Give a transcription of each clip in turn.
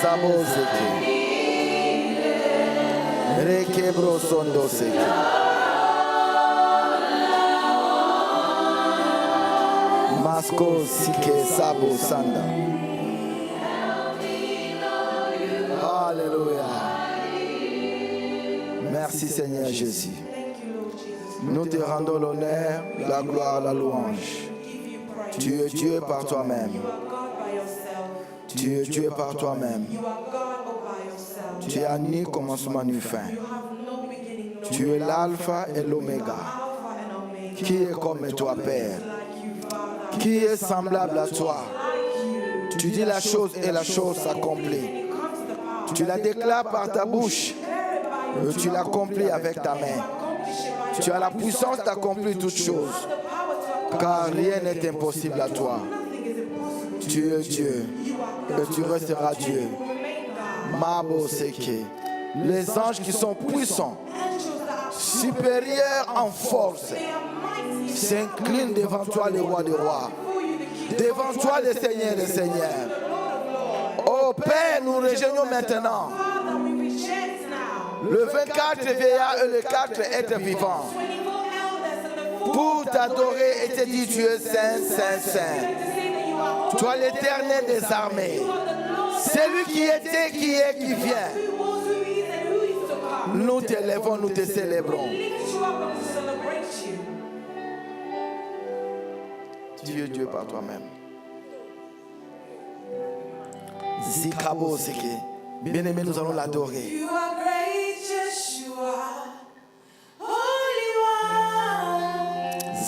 Sabo Seke. Rekebro Sondo Seke. Masko Sike Sabo Sanda. Alléluia. Merci Seigneur Jésus. Nous te rendons l'honneur, la gloire, la louange. Tu es Dieu par toi-même. Tu es Dieu par toi-même. Tu as ni commencement ni fin. Tu es l'alpha et l'oméga. Qui est comme toi, Père? Qui est semblable à toi? Tu dis la chose et la chose s'accomplit. Tu la déclares par ta bouche et tu l'accomplis avec ta main. Tu as la puissance d'accomplir toutes choses, car rien n'est impossible à toi. Tu es Dieu et tu resteras Dieu. Mabo Seke. Les anges qui sont puissants, supérieurs en force, s'inclinent devant toi, le roi des rois. Devant toi, le Seigneur des seigneurs. Ô Père, nous rejoignons maintenant le 24 vieillard et le 4 êtres vivants pour t'adorer et te dire tu es saint, saint, saint. Toi l'Éternel des armées, celui qui était, qui est, qui vient. Nous t'élèvons, nous te célébrons. Tu es Dieu par toi-même. Zikabo Seke. Bien-aimé, nous allons l'adorer. You are great, Yeshua, Holy One.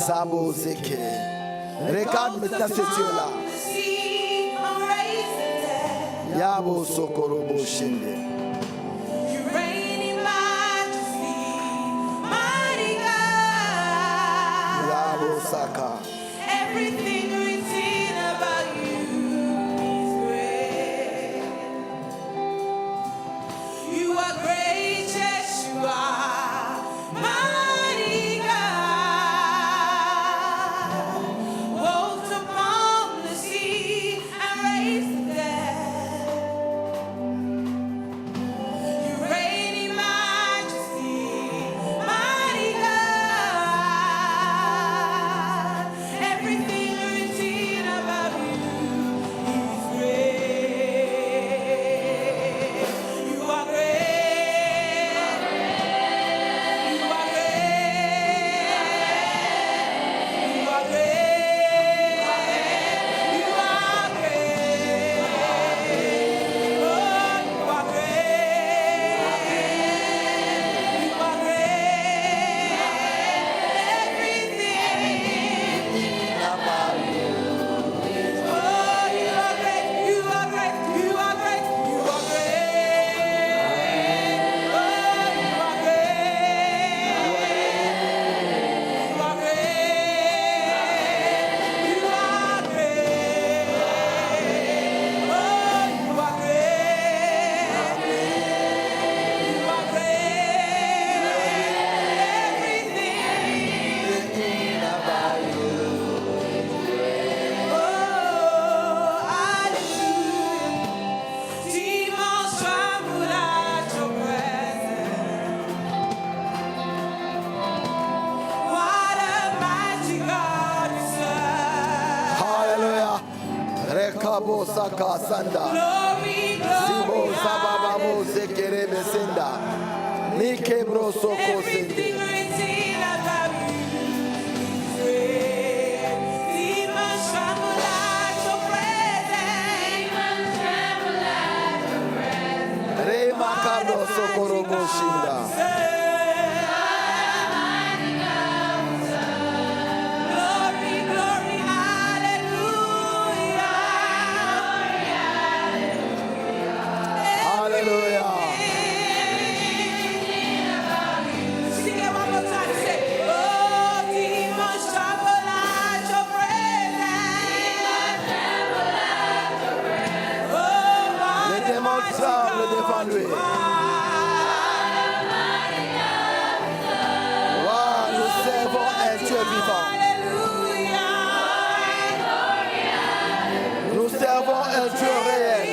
Zabo Seke. Regarde maintenant ce Dieu-là. See, raise the dead. Yabo Sokorobo Shinde. You reign in majesty, mighty God. Yabo Saka. Everything written about you is great. You are great, Yeshua, mighty God. Walked upon the sea and raised the dead. You reign in majesty, mighty God. Everything written about you is great. You are great. You are great. You are great. You are great. Oh, you are great. You are great. Everything about you. Oh, you are great. You are great. You are great. You are great. Oh, you are great. You are great. You are great. Oh, you are great. You are great. Everything about you. Oh, hallelujah. Demons tremble at your presence. What a mighty God we serve. Hallelujah. Rekabo Saka Sanda. Glory, Zibo glory, Zabababo Zekere Besenda. Mikebro Soko everything Sende. written about you is great. Demons tremble at your presence. Re Makabro Sokorobo Shinda. Glory, glory, hallelujah. Hallelujah. Sing it one more time. Say, oh, demons tremble at your presence. Oh, Les démons tremblent devant lui. Wow, nous servons un Dieu vivant. Hallelujah. Nous servons un Dieu réel.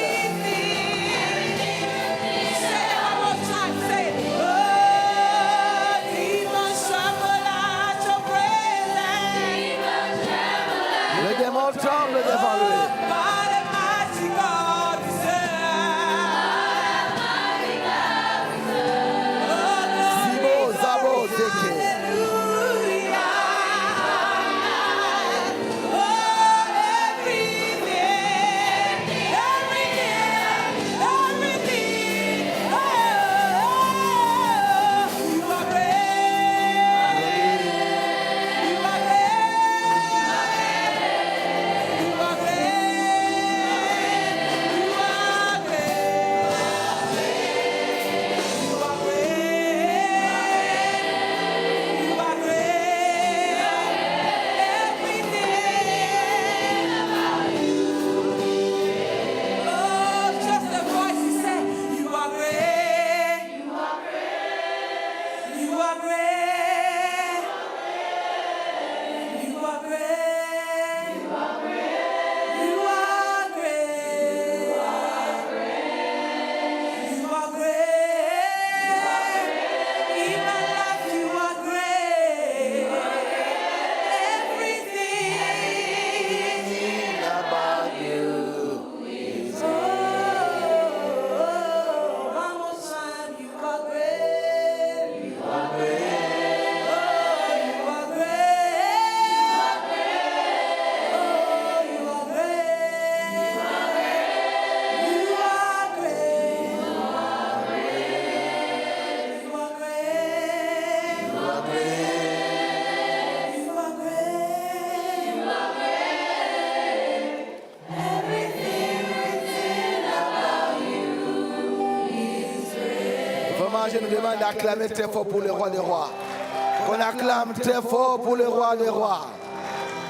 je nous demande d'acclamer très fort pour le roi des rois. Qu'on acclame très fort pour le roi des rois.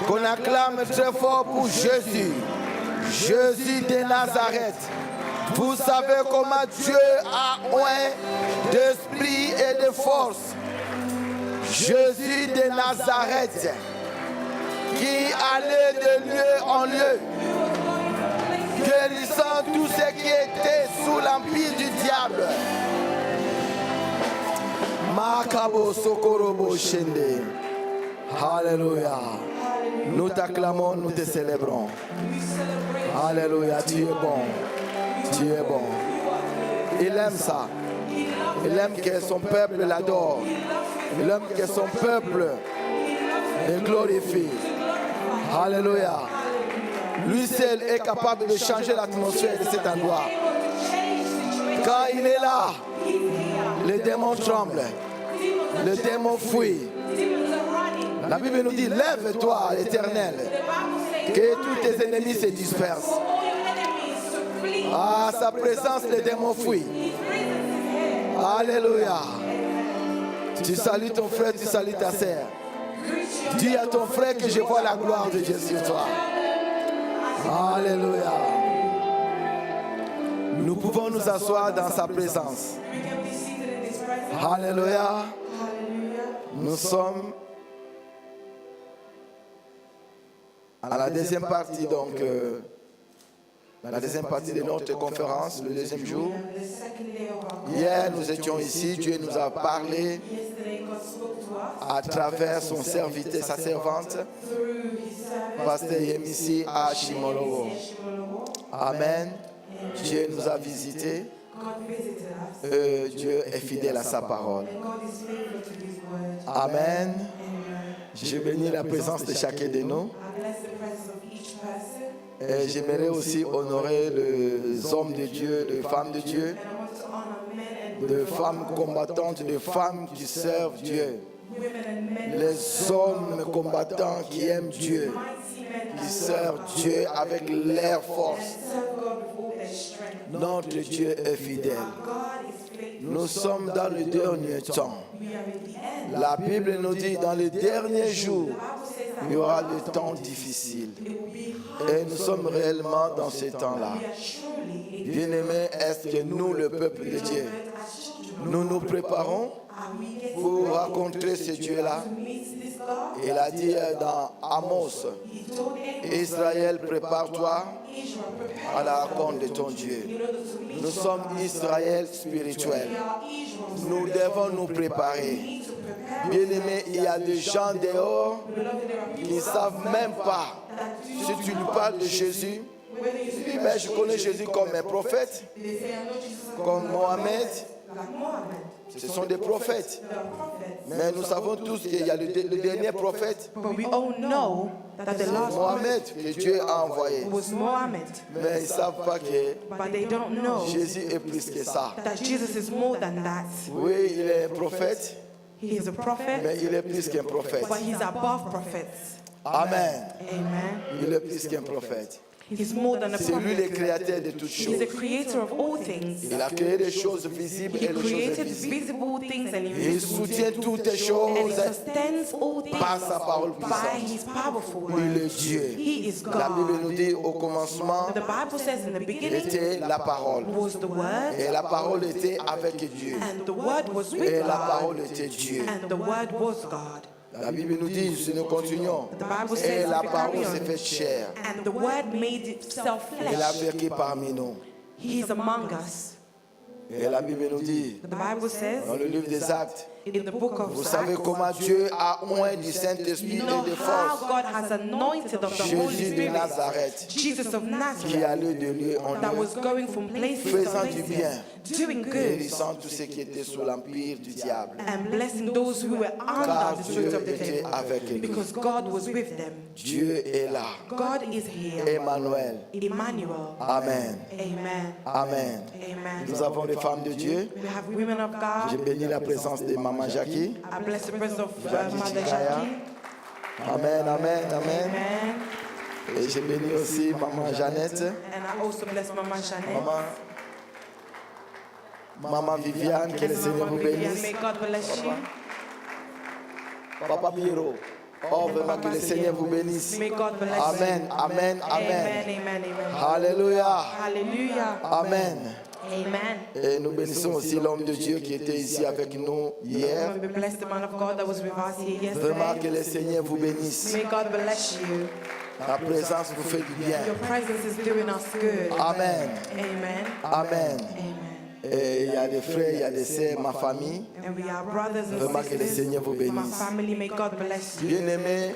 Qu'on acclame très fort pour Jésus. Jésus de Nazareth. Vous savez comment Dieu a oint d'esprit et de force. Jésus de Nazareth, qui allait de lieu en lieu, guérissant tout ce qui était sous l'empire du diable. Makabo Sokorobo Shende. Alléluia. Nous t'acclamons, nous te célébrons. Alléluia, tu es bon. Tu es bon. Il aime ça. Il aime que son peuple l'adore. Il aime que son peuple le glorifie. Alléluia. Lui seul est capable de changer l'atmosphère de cet endroit. Quand il est là, les démons tremblent. Les démons fuient. La Bible nous dit, lève-toi, Éternel, que tous tes ennemis se dispersent. À sa présence, les démons fuient. Alléluia. Tu salues ton frère, tu salues ta sœur. Dis à ton frère que je vois la gloire de Dieu sur toi. Alléluia. Nous pouvons nous asseoir dans sa présence. Alléluia. Nous sommes à la deuxième partie, donc la deuxième partie de notre conférence, le deuxième jour. Hier, nous étions ici, Dieu nous a parlé à travers son serviteur, sa servante, Pasteur Yemisi à Shimolowo. Amen. Dieu nous a visités. Dieu est fidèle à sa parole. Amen. Je bénis la présence de chacun de nous. Et j'aimerais aussi honorer les hommes de Dieu, les femmes de Dieu, les femmes combattantes, les femmes qui servent Dieu, les hommes combattants qui aiment Dieu, qui servent Dieu avec leur force. Notre Dieu est fidèle. Nous sommes dans le dernier temps. La Bible nous dit dans les derniers jours, il y aura des temps difficiles. Et nous sommes réellement dans ces temps-là. Bien-aimés, est-ce que nous, le peuple de Dieu, nous nous préparons pour rencontrer ce Dieu-là? Il a dit dans Amos, Israël, prépare-toi à la rencontre de ton Dieu. Nous sommes Israël spirituel. Nous devons nous préparer. Bien-aimés, il y a des gens dehors qui ne savent même pas. Si tu lui parles de Jésus, mais je connais Jésus comme un prophète, comme Mohamed. Ce sont des prophètes. Mais nous savons tous qu'il y a le dernier prophète. But we all know that the last Mohamed que Dieu a envoyé. was Mohammed. Mais ils ne savent pas que But they don't know Jésus est plus que ça. that Jesus is more than that. Oui, il est un prophète, He is a prophet, mais il est plus qu'un prophète. but he's above prophets. Amen. Amen. Il est plus qu'un prophète. He's more than a C'est lui le prophet. créateur de toutes He's choses. the creator of all things. Il a créé les choses visibles He et les choses created invisibles. visible things and Il invisible soutient things. toutes les And he choses sustains all par sa things parole by puissante. his powerful Il word. est Dieu. He is La Bible God. nous dit au commencement, The Bible says in the beginning était la parole. was the word, Et la parole était avec Dieu. and the word was with Et la God, parole était Dieu. and the word was God. La Bible nous dit, si nous continuons, The Bible et says la if we parole carry s'est on, faite chair. and the word made itself Elle a flesh. vécu parmi nous. He is among us. Et la Bible nous dit, The Bible says dans le livre des Actes, in the book of vous savez Acts, comment Dieu a oint du Saint-Esprit you et know de how force God has anointed of the Holy Jésus de Spirit Nazareth, Jesus of qui Nazareth, allait de lieu en that lieu, was going from places to faisant du places, bien, doing good guérissant tous ceux qui étaient sous l'empire du diable. and blessing those who were Car under the Dieu spirit of the était devil, avec lui. because God was with them. Dieu est là. God is here. Emmanuel. Emmanuel. Amen. Amen. Amen. Amen. Nous avons les femmes de Dieu. We have women of J'ai God. béni la présence de Maman Jackie. I bless the presence of Jackie Mother Chikaya. Jackie. Amen, amen, amen. Amen. Et j'ai béni aussi Maman Jeannette. And I also bless Mama Janet. Maman, Maman Viviane, que le Seigneur vous bénisse. May God bless you. Papa Pierrot, oh vraiment que le Seigneur vous bénisse. May God bless you. Amen, amen, amen. Amen, amen, amen. Alléluia. Hallelujah. Amen. Amen. Et nous bénissons aussi l'homme de Dieu qui était ici avec nous hier. We bless the man of God that was with us here Vraiment yesterday. que le Seigneur vous bénisse. May God bless you. La présence vous fait du bien. Your presence is doing us good. Amen. Amen. Amen. Amen. Et il y a des frères, il y a des sœurs, ma famille. And we are brothers and Vraiment que le sisters. Seigneur vous My bénisse. family, may God bless you. Bien-aimés,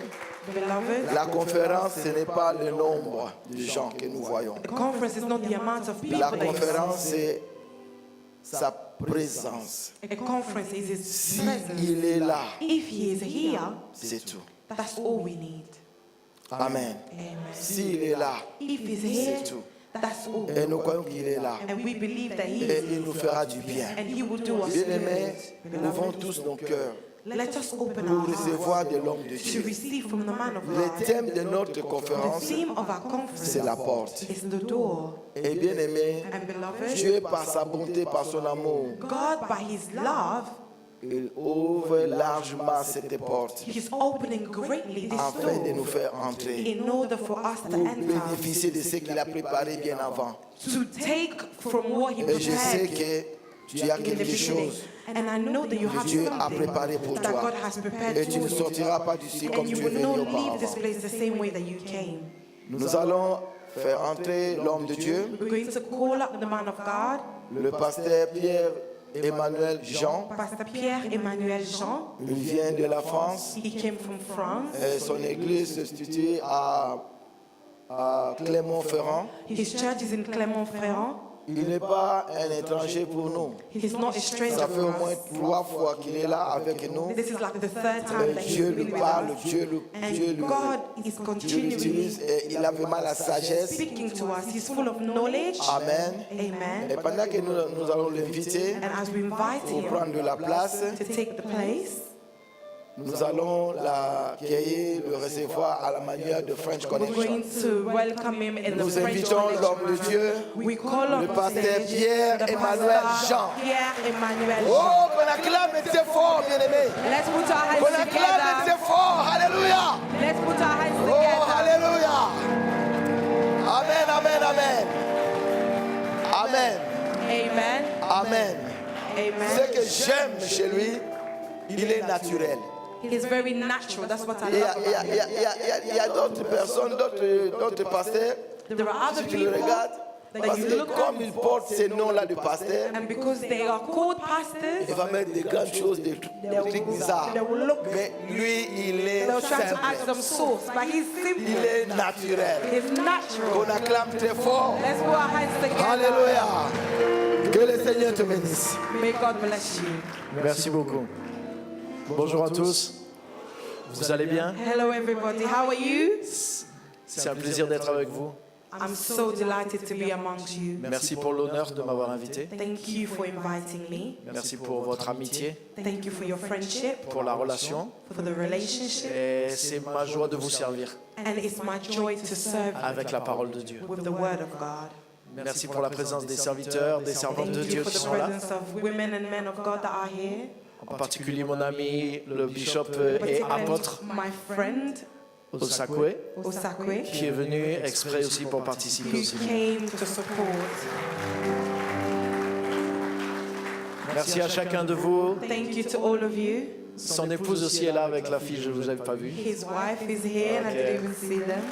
Beloved, la conférence, ce n'est pas le nombre de gens que nous voyons. the conference is not the amount of people La that you conférence, see. c'est sa présence. A conference is his Si presence. il est là, If he is here, c'est tout. that's all we need. Amen. Amen. S'il est là, If he's c'est here, tout. that's all. Et nous croyons qu'il est là. And we believe that he Et is. il nous fera du bien. And he will do us Bien-aimés, good. ouvrons tous nos cœurs Let us open pour our hearts recevoir de l'homme de to Dieu. receive from the man of Le God. thème de notre The conférence, theme of our conference c'est la porte. is the door. Et bien aimé, And beloved, Dieu par sa bonté, par son amour, God by his love, il ouvre largement cette porte he's opening greatly this afin de nous door faire entrer, in order for us to pour enter, bénéficier de ce qu'il a préparé bien avant. to take from what he Et je sais prepared que tu as in the quelque beginning. chose And I know that you que have Dieu a something préparé pour that toi. God has prepared Et tu for ne you. sortiras pas d'ici comme And you tu es will venu not leave this auparavant. place the same way that you came. Nous allons faire entrer l'homme de Dieu, We're going to call up the man of God, le pasteur Pierre-Emmanuel Jean. Pastor Pierre-Emmanuel Jean. Il vient de la France. He came from France. Et son église se situe à Clermont-Ferrand. His church is in Clermont-Ferrand. Il n'est pas un étranger pour nous. He's not a stranger Ça fait au for moins us. 3 fois qu'il est là avec nous. This is like the third time that he's Dieu been lui with parle, us. Dieu And God is Dieu continually l'utilise et il a vraiment la sagesse. speaking to us. He's full of knowledge. Amen. Et Amen. pendant que nous allons l'inviter And as we invite pour him prendre de la place, to take the place, nous allons l'accueillir, le recevoir à la manière de French we're Connection. going to welcome him in the Nous French invitons l'homme de connection. Dieu, We call le on pasteur stage Pierre-Emmanuel Jean. Pierre-Emmanuel Oh, Jean. qu'on acclame très fort, bien-aimé. Let's put our Qu'on hands acclame together. très fort. Alléluia. Let's put our hands Oh, together. alléluia. Amen, amen, amen. Amen, Amen. amen. Amen. Ce que j'aime chez lui, il est naturel. He's very natural. That's what I Il y a, love il y a- about il y a- il y a d'autres personnes, d'autres pasteurs, him. There are other si tu le people regardes, that parce you que look comme at, il porte ces noms-là de pasteur, and because they are called il pastors, va mettre des grandes choses, des trucs bizarres. they will look, Mais lui, il est they'll try to add simple. some sauce, but he's Il simple. est naturel. He's natural. Qu'on acclame très fort. Let's put our hands together. Alléluia. Que le Seigneur te bénisse. May God bless you. Merci beaucoup. Bonjour à tous. Vous allez bien? Hello, everybody. How are you? C'est un plaisir d'être avec vous. I'm so delighted to be amongst you. Merci pour l'honneur de m'avoir invité. Thank you for inviting me. Merci pour votre amitié, Thank you for your friendship, pour la relation. for the relationship, Et c'est ma joie de vous servir and it's my joy to serve you avec la parole de Dieu. with the word of God. Merci pour la présence des serviteurs, des servantes de Thank you Dieu for qui the sont là. presence of women and men of God that are here. En particulier mon ami, le bishop et apôtre My friend, Osakwe, Osakwe, qui est venu exprès aussi pour participer who aussi. came to support. Merci à chacun de vous. Thank you to all of you. Son épouse aussi est là avec la fille, je ne vous avais pas vu. His wife is here and I didn't even see them.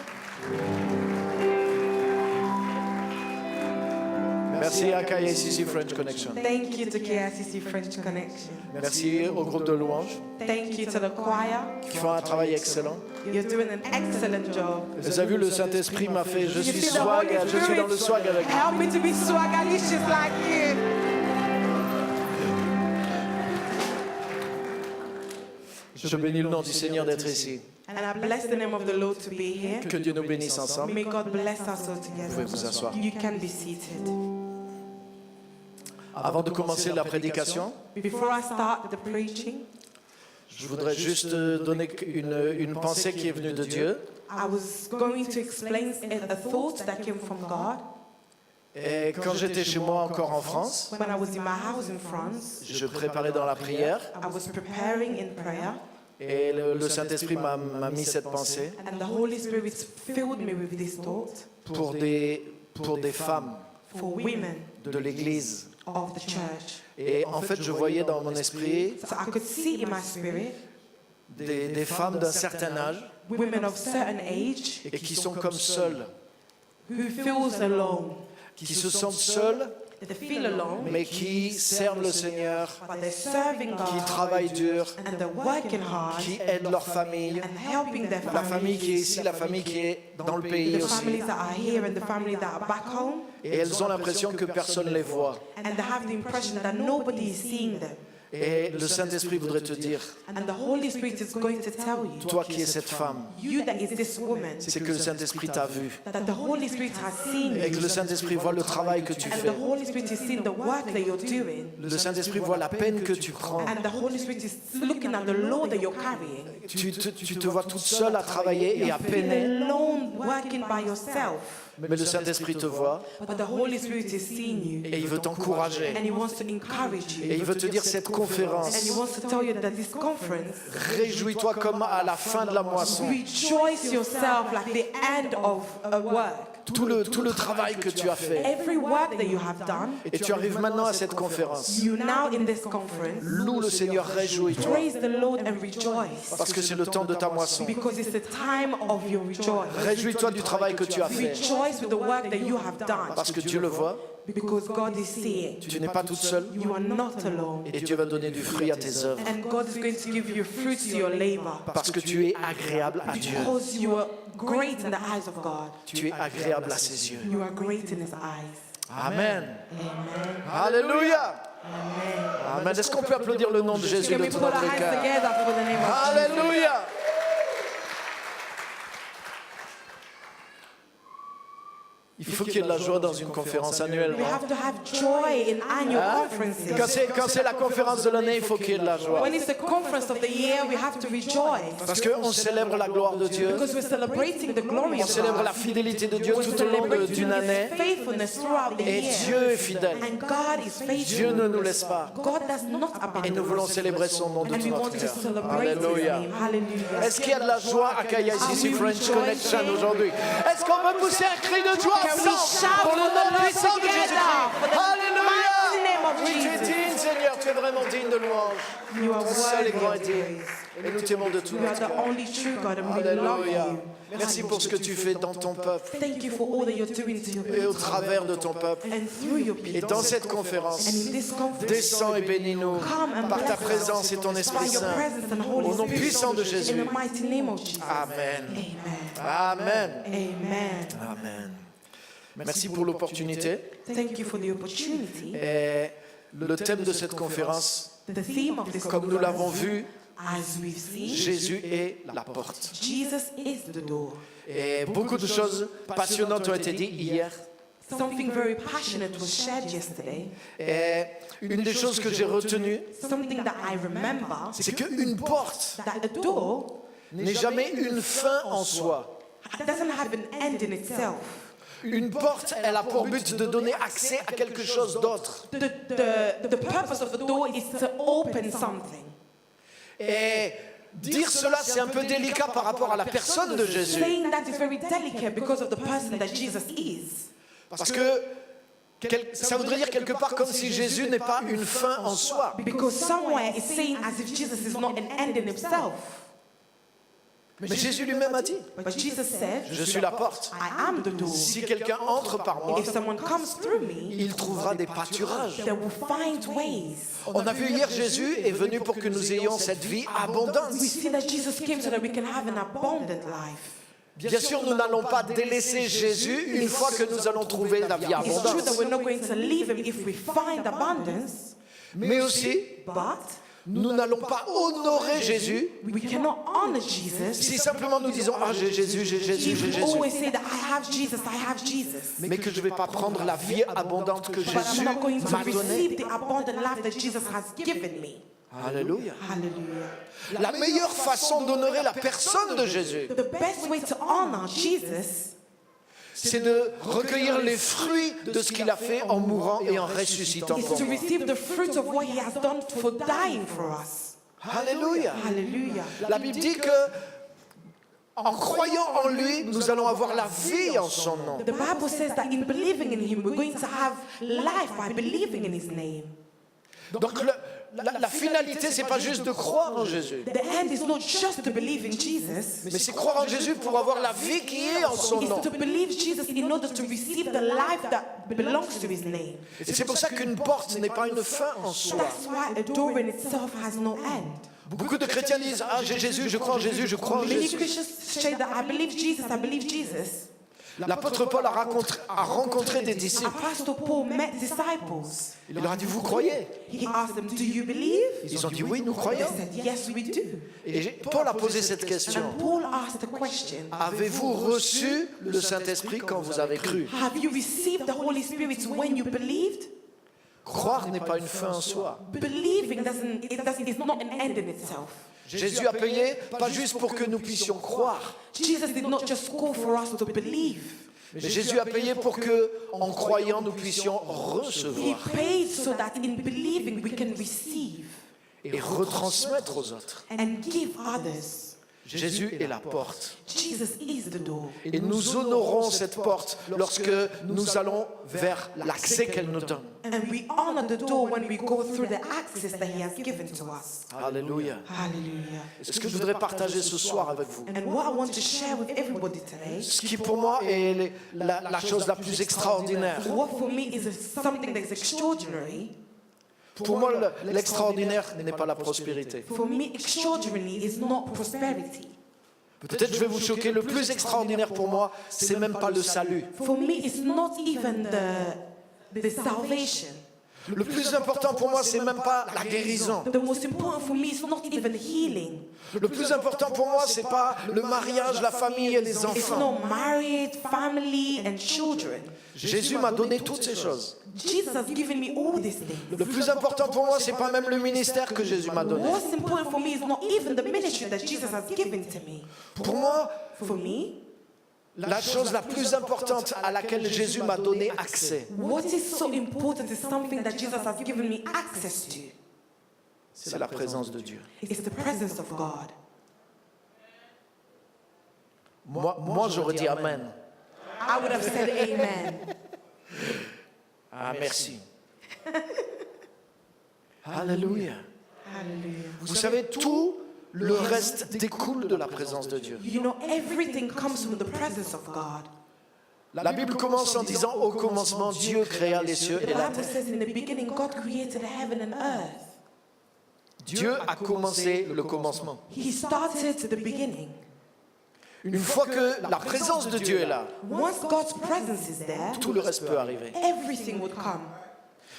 Merci à KICC French Connection. Thank you to KICC French Connection. Merci au groupe de louanges Thank you to the choir. qui font un travail excellent. You're doing an excellent job. Vous avez vu, le Saint-Esprit m'a fait, je You suis see, the swag, Holy je suis dans le Spirit swag avec vous. help me to be swagalicious like you. Je bénis le nom du Seigneur d'être ici. And I bless the name of the Lord to be here. Que Dieu nous bénisse ensemble. May God bless us all Vous pouvez together. vous asseoir. You can be seated. Avant de commencer la prédication, Before I start the preaching, je voudrais juste donner une pensée qui est venue de Dieu. I was going to explain a thought that came from God. Et quand j'étais chez moi encore en France, when I was in my house in France, je préparais dans la prière I was preparing in prayer, et le Saint-Esprit m'a mis cette pensée and the Holy Spirit filled me with this thought pour des femmes for women de l'Église. of the church. Et en fait, je voyais dans mon esprit So I could see in my spirit des femmes d'un certain âge women of certain age et qui sont comme seules, who feels alone. qui se sentent seules, They feel alone, mais qui servent le Seigneur, but they're serving qui God travaillent dur, and they're working hard qui aident leur famille, and helping their la famille qui est families, ici, la famille qui est dans le pays the aussi. families that are here and the families that are back home, Et elles ont l'impression que personne ne les voit. and they have the impression that nobody is seeing them. Et le Saint-Esprit voudrait te dire, And the Holy Spirit is going to tell you, toi qui es cette femme, you that is this woman, c'est que le Saint-Esprit t'a vu that the Holy Spirit has seen et you, que le Saint-Esprit voit le travail que tu and fais. the Holy Spirit is seeing the work that you're doing, Le Saint-Esprit voit la peine que tu prends. and the Holy Spirit is looking at the load that you're carrying. Tu te vois toute seule à travailler et à Feeling peiner, alone, working by yourself, mais le Saint-Esprit te voit but the Holy Spirit is seeing you, et il veut t'encourager. and He wants to encourage Et you, il veut te dire cette and He conférence, wants to tell you that this conference, réjouis-toi comme à la fin de la moisson. rejoice yourself like the end of a work. Tout le travail que tu as fait. Every work that you have done, Et tu arrives maintenant à cette conférence. you now in this conference, Loue le Seigneur, réjouis-toi. praise the Lord and rejoice, Parce que c'est le temps de ta moisson. because it's the time of your rejoice. Réjouis-toi du travail que tu as fait. Rejoice with the work that you have done, Parce que Dieu le voit, because God is seeing. tu n'es pas toute seule You are not alone, et Dieu va donner du fruit à tes œuvres. and God is going to give you fruits to your labor, Parce que tu es agréable à Dieu. because you are great in the eyes of God. Tu es agréable à ses yeux. You are great in His eyes. Amen. Alléluia. Amen. Est-ce qu'on peut applaudir le nom de Jésus Can de we tout put our notre hands cœur? together for the name of Jesus? Alléluia. Il faut qu'il y ait de la joie dans une conférence We annuellement. have to have joy in annual conferences. Quand c'est la conférence de l'année, il faut qu'il y ait de la joie. When it's the conference of the year, we have to rejoice, Parce qu'on célèbre la gloire de Dieu, because we're celebrating the glory on of célèbre God. la fidélité de Dieu We're tout au long d'une celebrating année. His faithfulness throughout the Et year. Dieu est fidèle. And God is Dieu faithful. ne nous laisse pas. God does not Et nous abandon voulons us. célébrer son nom de And tout we notre want to cœur. celebrate His Alléluia. name. Hallelujah. Est-ce qu'il y a de la joie à Kaya ici, French Connection aujourd'hui? Est-ce qu'on peut pousser un cri de joie Can we ensemble shout pour le for the nom Lord puissant de together Jésus-Christ? for the mighty name Alléluia! of Oui, tu es Jesus. digne, Seigneur, tu es vraiment digne de louange. You are Toi seul est worthy grand of et digne. praise. Et nous t'aimons de tout You are notre the cœur. only true God, and we love Alléluia. you. Merci pour ce que tu fais dans ton peuple Thank you for all that you're doing to your et au people travers de ton peuple. and through your Et people. dans cette conférence, And in this conference, descends et bénis-nous come and par ta bless us présence et ton by Esprit your Saint. presence and Holy Au nom Spirit. puissant de In Jésus. the mighty name of Jesus. Amen. Amen. Amen. Amen. Amen. Merci pour l'opportunité. Thank you for the opportunity. Et le thème de cette conférence, The theme of this comme nous l'avons conference, vu, as we've seen, Jésus est la porte. Jesus is the door. Et beaucoup de choses passionnantes ont été dites hier. Something very passionate was shared yesterday. Et une des choses que j'ai retenues, Something that I remember, c'est qu'une porte that a door n'est jamais une fin en soi. doesn't have an end in itself. Une porte, elle a pour but de donner accès à quelque chose d'autre. The purpose of the door is to open something. Et dire cela, c'est un peu délicat par rapport à la personne de Jésus. Saying that is very delicate because of the person that Jesus is. Parce que ça voudrait dire quelque part comme si Jésus n'est pas une fin en soi. Because somewhere it's saying as if Jesus is not an end in himself. Mais Jésus lui-même a dit, But Jesus said, je suis la porte. I am the door. Si quelqu'un entre par moi, If someone comes through me, il trouvera des pâturages. they will find ways. On a vu hier, Jésus est venu pour que nous ayons cette vie abondante. We see that Jesus came so that we can have an abundant life. Bien sûr, nous n'allons pas délaisser Jésus une fois que nous allons trouver la vie It's true that abondante. we're not going to leave him if we find abundance, Mais aussi, but nous n'allons pas honorer Jésus we cannot honor Jesus si simplement nous disons « Ah, j'ai Jésus, j'ai Jésus, if j'ai we Jésus always say that I have Jesus, I have Jesus. ». Mais que je ne vais pas prendre la vie abondante que But I'm Jésus not going to m'a donnée. receive the abundant life that Jesus has given me. Alléluia. Hallelujah. La meilleure façon d'honorer la personne de Jésus, The best way to honor Jesus, c'est de recueillir les fruits de ce qu'il a fait en mourant et en ressuscitant It's pour to moi. receive the fruit of what he has done for dying for us. Alléluia. Hallelujah. La Bible dit que en croyant en lui, nous allons avoir la vie en son nom. The Bible says that in believing in him, we're going to have life by believing in his name. Donc la finalité, c'est pas juste de croire en Jésus, The end is not just to believe in Jesus, mais c'est croire en Jésus pour avoir la vie qui est en son it's nom. to believe Jesus in order to receive the life that belongs to his name. Et c'est pour ça qu'une porte n'est pas une fin en soi. That's why a door in itself has no end. Beaucoup de chrétiens disent « Ah, j'ai Jésus, je crois en Jésus, je crois en Many Jésus ». Christians say that I believe Jesus. L'apôtre Paul a rencontré des disciples. Apostle Paul met disciples. Il leur a dit « Vous croyez ?» He asked them, do you believe? Ils ont dit « Oui, nous They croyons said, yes, we do. ». Et Paul a posé cette question. And Paul asked the question, Avez-vous reçu le Saint-Esprit quand vous avez cru? have you received the Holy Spirit when you believed? Croire n'est pas une fin en soi. Believing is not an end in itself. Jésus a payé pas juste pour que nous puissions croire, Jesus did not just call for us to believe. mais Jésus a payé pour que, en croyant, nous puissions He recevoir paid so that in believing we can receive et retransmettre aux autres. and give others. Jésus est la porte. Jesus is the door. Et nous honorons cette porte lorsque nous allons vers l'accès qu'elle nous donne. And we honor the door when we go through the access that he has given to us. Alléluia. Hallelujah. C'est ce que je voudrais partager ce soir avec vous. And what I want to share with everybody today, Ce qui pour moi est la chose la plus extraordinaire. what for me is something that is extraordinary. Pour moi, l'extraordinaire n'est pas la prospérité. For me, extraordinary is not prosperity. Peut-être je vais vous choquer, le plus extraordinaire pour moi, c'est même pas le salut. For me, it's not even the salvation. Le plus important pour moi, c'est même pas la guérison. The most important for me is not even healing. Le plus important pour moi, c'est pas le mariage, la famille et les It's enfants. not marriage, family, and children. Jésus m'a donné toutes ces choses. Jesus has given me all these things. Le plus important pour moi, c'est pas même le ministère que Jésus m'a donné. What's important for me is not even the ministry that Jesus has given to me. Pour moi, For me, la chose la plus importante à laquelle Jésus m'a donné accès, what is so important is something that Jesus has given me access to. c'est la présence de Dieu. It's the presence of God. Moi j'aurais dit Amen. I would have said amen. Ah, merci. Alléluia. Hallelujah. Vous savez, tout le reste découle de la présence de Dieu. You know, everything comes from the presence of God. La Bible commence en disant, au commencement, Dieu créa les cieux The et la Bible terre. says in the beginning, God created heaven and earth. Dieu a commencé le commencement. He started the beginning. Une fois que la présence de Dieu est là, Once God's presence is there, tout le reste peut arriver. everything would come.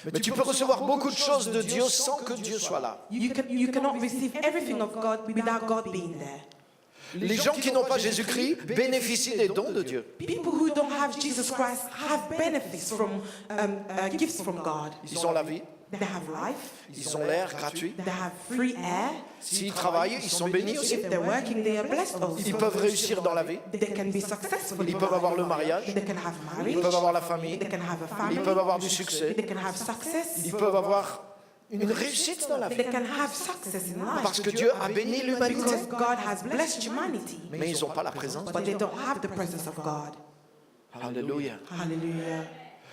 Mais tu peux recevoir beaucoup de choses de Dieu sans que Dieu soit là. You cannot receive everything of God without God being there. Les gens qui n'ont pas Jésus-Christ bénéficient des dons de Dieu. People who don't have Jesus Christ have benefits from gifts from God. Ils ont la vie, They have life. ils ont l'air gratuit. They have free air. S'ils travaillent, ils sont bénis aussi. If they're working, they are blessed Ils also. peuvent réussir dans la vie. They can be successful. Ils peuvent avoir le mariage. They can have Ils marriage. peuvent avoir la famille. They can have a family. Ils peuvent avoir du succès. They can have success. Ils peuvent avoir une réussite dans la vie. They can have success in life. Parce que Dieu a béni l'humanité. Because God has blessed humanity. Mais ils n'ont pas la présence de But they Dieu. don't have the presence of God. Alléluia. Hallelujah.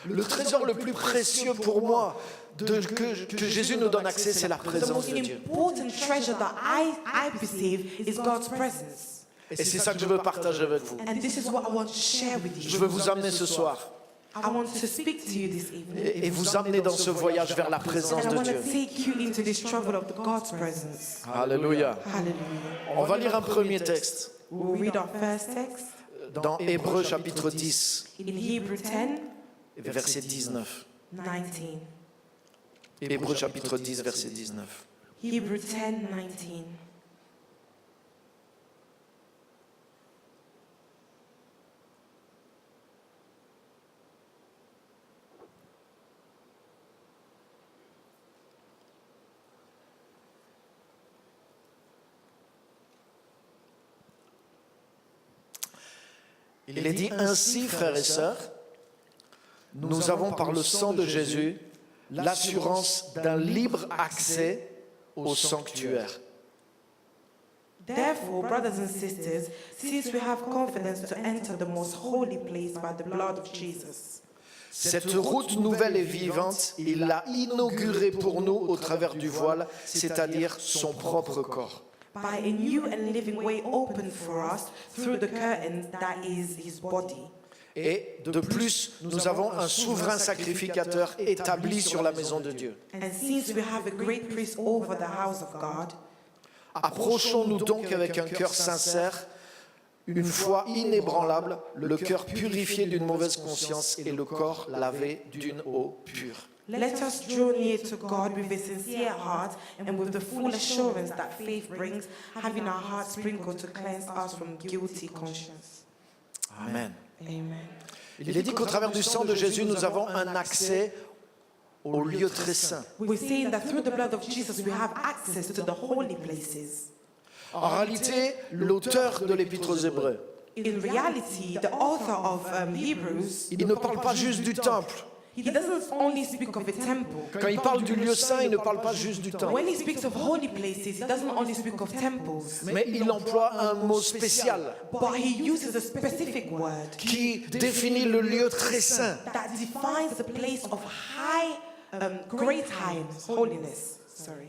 Le trésor le plus précieux pour moi que Jésus nous donne accès, c'est la The présence most de Dieu. important treasure that I perceive is God's presence. Et c'est ça que je veux partager avec vous. And this is what I want to share with Je you. veux vous amener ce soir I want to speak to you this evening. et vous amener dans ce voyage vers la présence And I de want Dieu. to take you into this travel of God's presence. Alléluia. Hallelujah. On va lire un premier texte We'll read our first text dans Hébreux chapitre 10, in Hebrew 10, verset 19. 19. Hébreux chapitre 10, verset 19. Hebrew 10, 19. Il est dit ainsi, frères et sœurs, nous avons par le sang de Jésus l'assurance d'un libre accès au sanctuaire. Therefore, brothers and sisters, since we have confidence to enter the most holy place by the blood of Jesus, Cette route nouvelle et vivante, il l'a inaugurée pour nous au travers du voile, c'est-à-dire son propre corps. by a new and living way opened for us through the curtain that is his body. Et de plus, nous avons un souverain sacrificateur établi sur la maison de Dieu. And since we have a great priest over the house of God, Approchons-nous donc avec un cœur sincère, une foi inébranlable, le cœur purifié d'une mauvaise conscience et le corps lavé d'une eau pure. let us draw near to God with a sincere heart and with the full assurance that faith brings, having our hearts sprinkled to cleanse us from guilty conscience. Amen. Amen. Il est dit qu'au travers du sang de Jésus, nous avons un accès au lieu très saint. We're saying that through the blood of Jesus we have access to the holy places. En réalité, l'auteur de l'Épître aux Hébreux, In reality, the author of Hebrews, il ne parle pas juste du temple. he doesn't only speak of a temple. Quand il parle du lieu saint, il ne parle pas juste du temple. When he speaks of holy places, he doesn't only speak of temples, Mais il emploie un mot spécial but he uses a specific word qui définit le lieu très saint. that defines the place of high, great highness, holiness. Sorry.